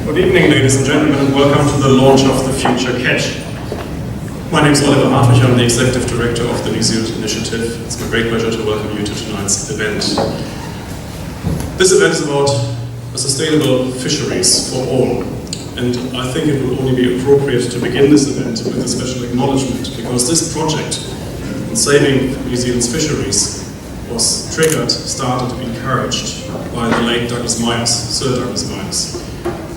Good evening, ladies and gentlemen, and welcome to the launch of the Future Catch. My name is Oliver Hartwig, I'm the Executive Director of the New Zealand Initiative. It's my great pleasure to welcome you to tonight's event. This event is about a sustainable fisheries for all, and I think it would only be appropriate to begin this event with a special acknowledgement, because this project on saving New Zealand's fisheries was triggered, started, encouraged by the late Douglas Myers, Sir Douglas Myers.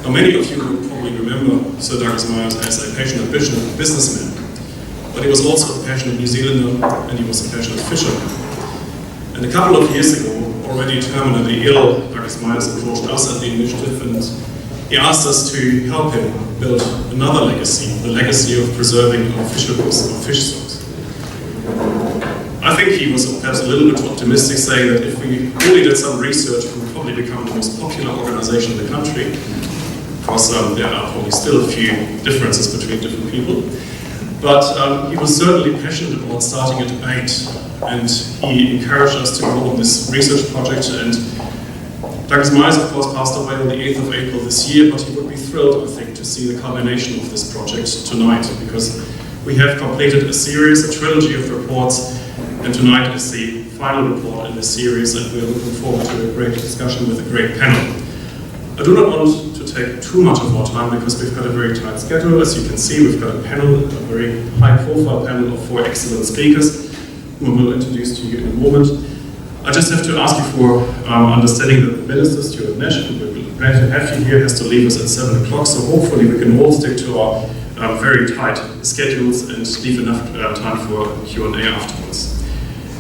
Now, many of you will probably remember Sir Douglas Myers as a passionate businessman, but he was also a passionate New Zealander, and he was a passionate fisherman. And a couple of years ago, already terminally ill, Douglas Myers approached us at the initiative, and he asked us to help him build another legacy, the legacy of preserving our fisheries, our fish stocks. I think he was perhaps a little bit optimistic, saying that if we really did some research, we would probably become the most popular organization in the country. Because there are probably still a few differences between different people. But he was certainly passionate about starting a debate, and he encouraged us to go on this research project. And Douglas Myers, of course, passed away on the 8th of April this year, but he would be thrilled, I think, to see the culmination of this project tonight, because we have completed a series, a trilogy of reports, and tonight is the final report in this series, and we're looking forward to a great discussion with a great panel. I do not want to take too much of our time, because we've got a very tight schedule. As you can see, we've got a panel, a very high-profile panel of 4 excellent speakers, who we will introduce to you in a moment. I just have to ask you for understanding that the Minister, Stuart Nash, who we're glad to have you here, has to leave us at 7 o'clock, so hopefully we can all stick to our very tight schedules and leave enough time for Q&A afterwards.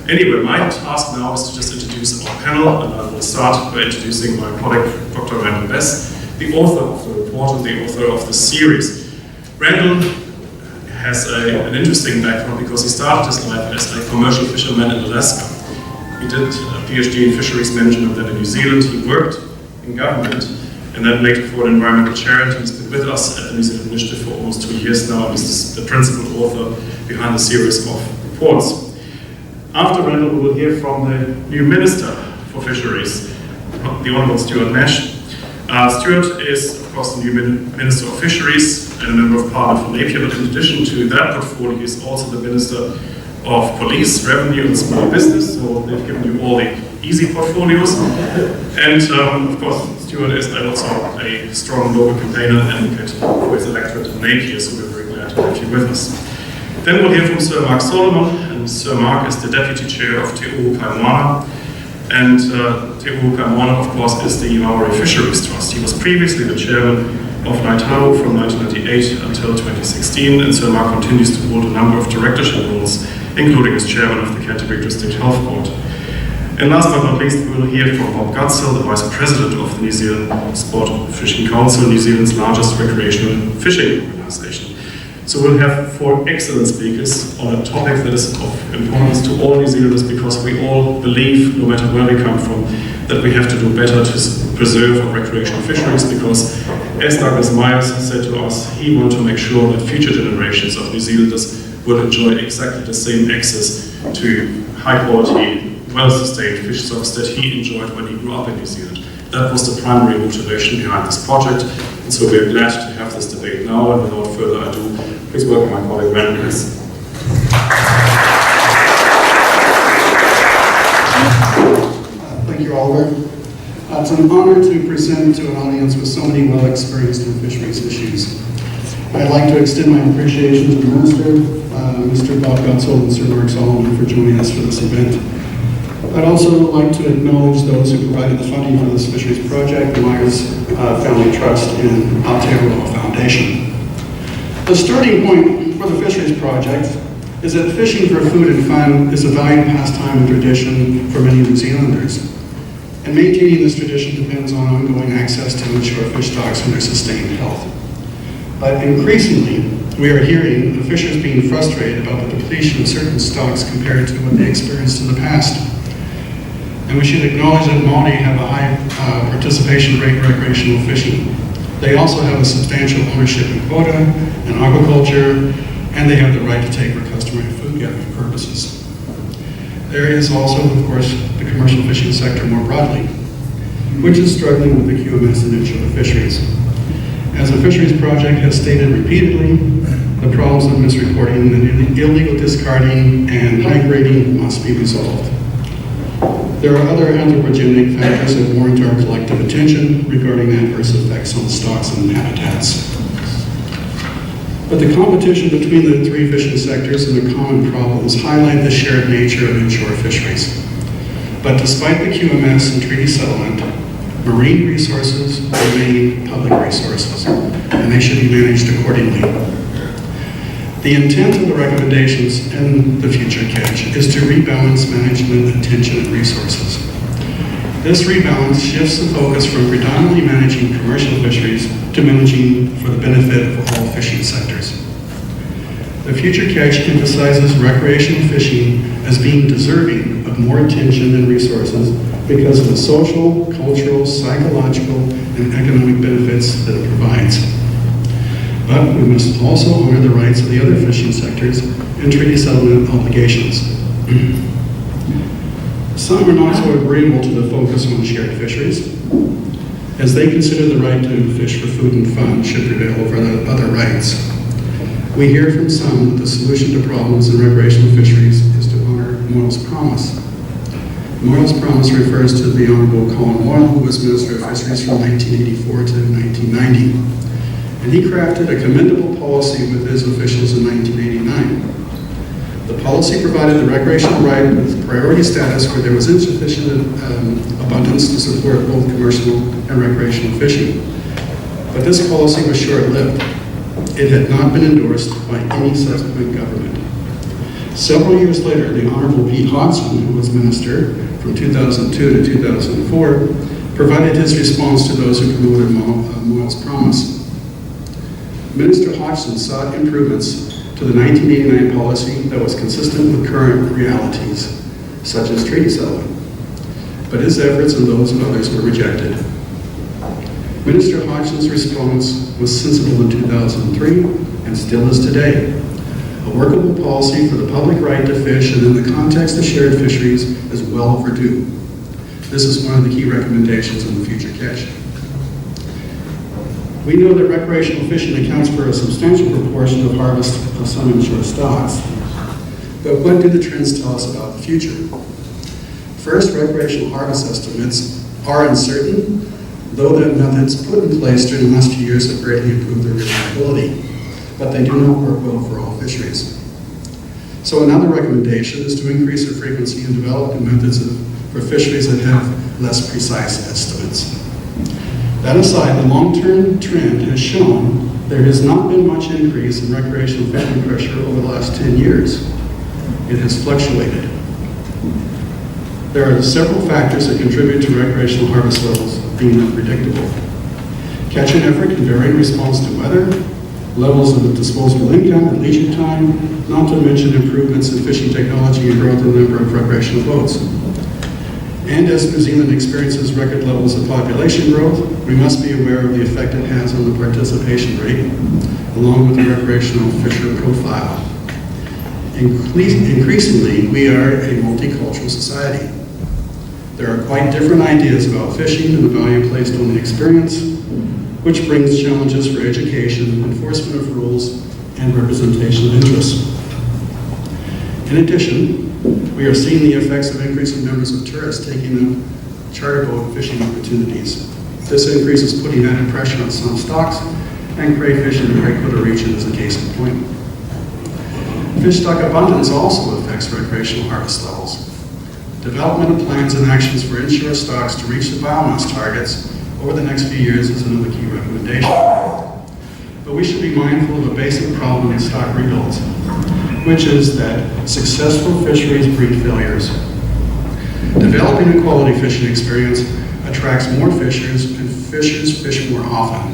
Anyway, my task now is to just introduce our panel, and I will start by introducing my colleague, Dr. Randall Bess, the author of the report and the author of the series. Randall has an interesting background, because he started his life as a commercial fisherman in Alaska. He did a PhD in fisheries management then in New Zealand. He worked in government, and then later for an environmental charity. He's been with us at the New Zealand Initiative for almost 2 years now, and he's the principal author behind the series of reports. After Randall, we will hear from the new Minister for Fisheries, the Honourable Stuart Nash. Stuart is, of course, the new Minister of Fisheries and a Member of Parliament for Napier, but in addition to that portfolio, he is also the Minister of Police, Revenue and Small Business, so they've given you all the easy portfolios. And, of course, Stuart is also a strong local campaigner and advocate for his electorate in Napier, so we're very glad to have you with us. Then we'll hear from Sir Mark Solomon, and Sir Mark is the Deputy Chair of Ohu Kaimoana. And Ohu Kaimoana, of course, is the Maori Fisheries Trust. He was previously the Chairman of Naitau from 1998 until 2016, and Sir Mark continues to hold a number of directorship roles, including as Chairman of the Canterbury District Health Board. And last but not least, we will hear from Bob Gutsell, the Vice President of the New Zealand Sport Fishing Council, New Zealand's largest recreational fishing organisation. So we'll have 4 excellent speakers on a topic that is of importance to all New Zealanders, because we all believe, no matter where we come from, that we have to do better to preserve our recreational fisheries, because, as Douglas Myers said to us, he wanted to make sure that future generations of New Zealanders will enjoy exactly the same access to high-quality, well-sustained fish stocks that he enjoyed when he grew up in New Zealand. That was the primary motivation behind this project, and so we're glad to have this debate now, and without further ado, please welcome my colleague, Randall Bess. Thank you, Oliver. It's an honor to present to an audience with so many well-experienced in fisheries issues. I'd like to extend my appreciation to the Minister, Mr. Bob Gutsell and Sir Mark Solomon, for joining us for this event. I'd also like to acknowledge those who provided the funding for this fisheries project, the Myers Family Trust and Aotearoa Foundation. The starting point for the fisheries project is that fishing for food and fun is a valued pastime and tradition for many New Zealanders. And maintaining this tradition depends on ongoing access to ensure fish stocks and their sustained health. But increasingly, we are hearing of fishers being frustrated about the depletion of certain stocks compared to what they experienced in the past. And we should acknowledge that Māori have a high participation rate in recreational fishing. They also have a substantial ownership in quota and aquaculture, and they have the right to take for customary food gathering purposes. There is also, of course, the commercial fishing sector more broadly, which is struggling with the QMS niche of the fisheries. As the Fisheries Project has stated repeatedly, the problems of misreporting and illegal discarding and high grading must be resolved. There are other anthropogenic factors that warrant our collective attention regarding adverse effects on stocks and habitats. But the competition between the three fishing sectors and their common problems highlight the shared nature of inshore fisheries. But despite the QMS and treaty settlement, marine resources remain public resources, and they should be managed accordingly. The intent of the recommendations in the future catch is to rebalance management, attention, and resources. This rebalance shifts the focus from predominantly managing commercial fisheries to managing for the benefit of all fishing sectors. The future catch emphasizes recreational fishing as being deserving of more attention and resources because of the social, cultural, psychological, and economic benefits that it provides. But we must also honor the rights of the other fishing sectors and treaty settlement obligations. Some are not so agreeable to the focus on shared fisheries, as they consider the right to fish for food and fun should prevail over the other rights. We hear from some that the solution to problems in recreational fisheries is to honor Moyle's Promise. Moyle's Promise refers to the Honorable Hon Moyle, who was Minister of Fisheries from 1984 to 1990. And he crafted a commendable policy with his officials in 1989. The policy provided the recreational right with priority status where there was insufficient abundance to support both commercial and recreational fishing. But this policy was short-lived. It had not been endorsed by any subsequent government. Several years later, the Honorable Pete Hodgson, who was minister from 2002 to 2004, provided his response to those who promoted Moyle's Promise. Minister Hodgson sought improvements to the 1989 policy that was consistent with current realities, such as treaty settlement. But his efforts and those of others were rejected. Minister Hodgson's response was sensible in 2003 and still is today. A workable policy for the public right to fish and in the context of shared fisheries is well overdue. This is one of the key recommendations in the future catch. We know that recreational fishing accounts for a substantial proportion of harvest of some inshore stocks. But what do the trends tell us about the future? First, recreational harvest estimates are uncertain, though the methods put in place during the last few years have greatly improved their reliability. But they do not work well for all fisheries. So another recommendation is to increase the frequency and develop new methods for fisheries that have less precise estimates. That aside, the long-term trend has shown there has not been much increase in recreational fishing pressure over the last 10 years. It has fluctuated. There are several factors that contribute to recreational harvest levels being unpredictable. Catching effort can vary in response to weather, levels of disposable income and leisure time, not to mention improvements in fishing technology and growth in the number of recreational boats. And as New Zealand experiences record levels of population growth, we must be aware of the effect it has on the participation rate, along with the recreational fisher profile. Increasingly, we are a multicultural society. There are quite different ideas about fishing and the value placed on the experience, which brings challenges for education, enforcement of rules, and representation of interests. In addition, we are seeing the effects of increasing numbers of tourists taking up charter boat fishing opportunities. This increase is putting added pressure on some stocks, and crayfish in the Breakwater region is a case in point. Fish stock abundance also affects recreational harvest levels. Development of plans and actions for inshore stocks to reach the biomass targets over the next few years is another key recommendation. But we should be mindful of a basic problem in stock rebuilds, which is that successful fisheries breed failures. Developing a quality fishing experience attracts more fishers, and fishers fish more often,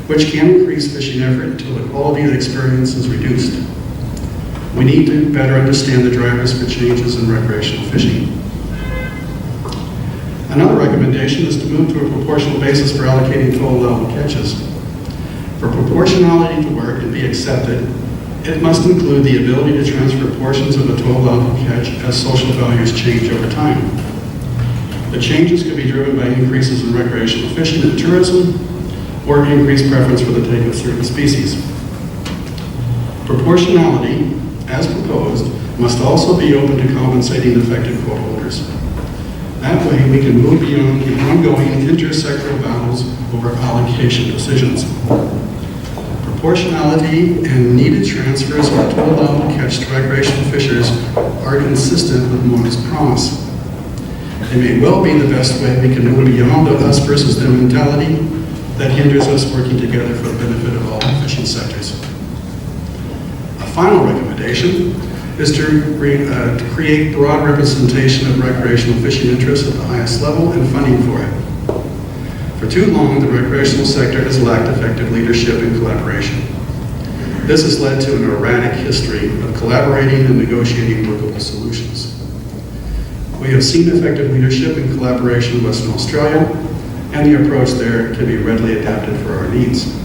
which can increase fishing effort until the quality of the experience is reduced. We need to better understand the drivers for changes in recreational fishing. Another recommendation is to move to a proportional basis for allocating total level catches. For proportionality to work and be accepted, it must include the ability to transfer portions of a total level catch as social values change over time. The changes could be driven by increases in recreational fishing and tourism, or increased preference for the take of certain species. Proportionality, as proposed, must also be open to compensating affected quota holders. That way, we can move beyond the ongoing intersectoral battles over allocation decisions. Proportionality and needed transfers of total allowable catch to recreational fishers are consistent with Mona's promise. They may well be the best way we can move beyond the us versus them mentality that hinders us working together for the benefit of all fishing sectors. A final recommendation is to create broad representation of recreational fishing interests at the highest level and funding for it. For too long, the recreational sector has lacked effective leadership and collaboration. This has led to an erratic history of collaborating and negotiating workable solutions. We have seen effective leadership and collaboration in Western Australia, and the approach there can be readily adapted for our needs.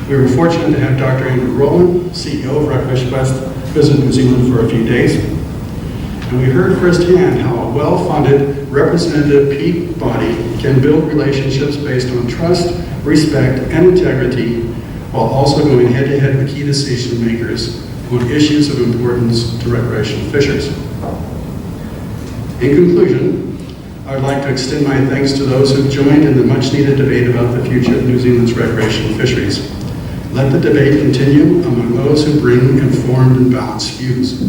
We were fortunate to have Dr. Andrew Rowland, CEO of Recreation West, visit New Zealand for a few days. And we heard firsthand how a well-funded, representative peak body can build relationships based on trust, respect, and integrity, while also going head-to-head with key decision makers on issues of importance to recreational fishers. In conclusion, I would like to extend my thanks to those who have joined in the much-needed debate about the future of New Zealand's recreational fisheries. Let the debate continue among those who bring informed and balanced views.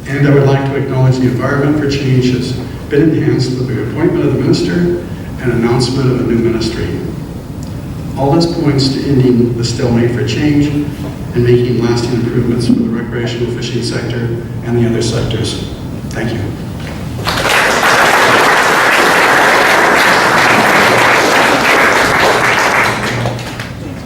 And I would like to acknowledge the environment for change has been enhanced with the appointment of the minister and announcement of a new ministry. All this points to ending the stalemate for change and making lasting improvements for the recreational fishing sector and the other sectors. Thank you.